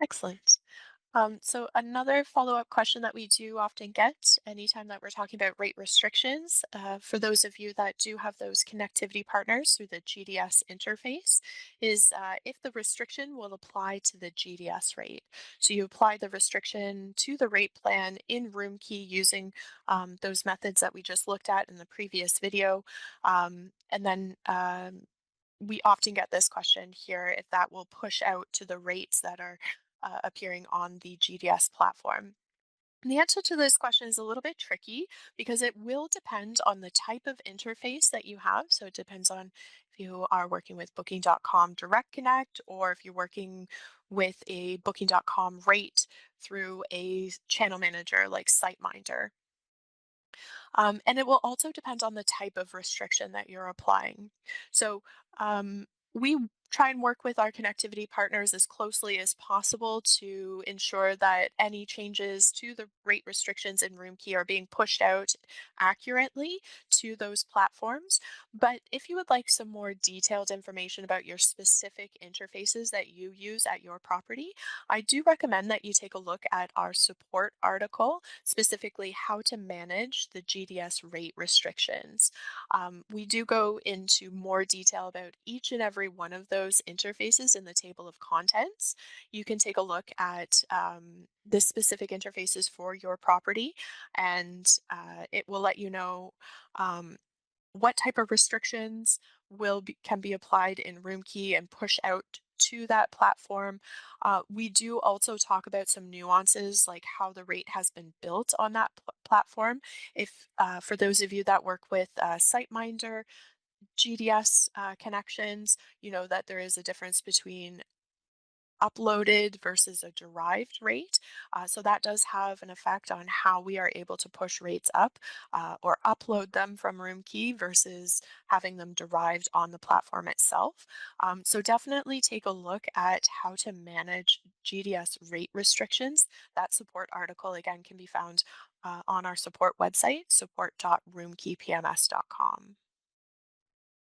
Excellent. So another follow-up question that we do often get anytime that we're talking about rate restrictions, for those of you that do have those connectivity partners through the GDS interface, is if the restriction will apply to the GDS rate. So you apply the restriction to the rate plan in room key using those methods that we just looked at in the previous video. And then we often get this question here if that will push out to the rates that are appearing on the GDS platform. And the answer to this question is a little bit tricky because it will depend on the type of interface that you have. So it depends on if you are working with Booking.com Direct Connect or if you're working with a Booking.com rate through a channel manager like SiteMinder. And it will also depend on the type of restriction that you're applying. So we try and work with our connectivity partners as closely as possible to ensure that any changes to the rate restrictions in room key are being pushed out accurately to those platforms. But if you would like some more detailed information about your specific interfaces that you use at your property, I do recommend that you take a look at our support article, specifically how to manage the GDS rate restrictions. We do go into more detail about each and every one of those interfaces in the table of contents. You can take a look at the specific interfaces for your property, and it will let you know um, what type of restrictions can be applied in room key and push out to that platform. We do also talk about some nuances like how the rate has been built on that platform. If for those of you that work with SiteMinder, GDS connections, you know that there is a difference between uploaded versus a derived rate. So that does have an effect on how we are able to push rates up or upload them from room key versus having them derived on the platform itself. So definitely take a look at how to manage GDS rate restrictions. That support article again can be found on our support website, support.roomkeypms.com.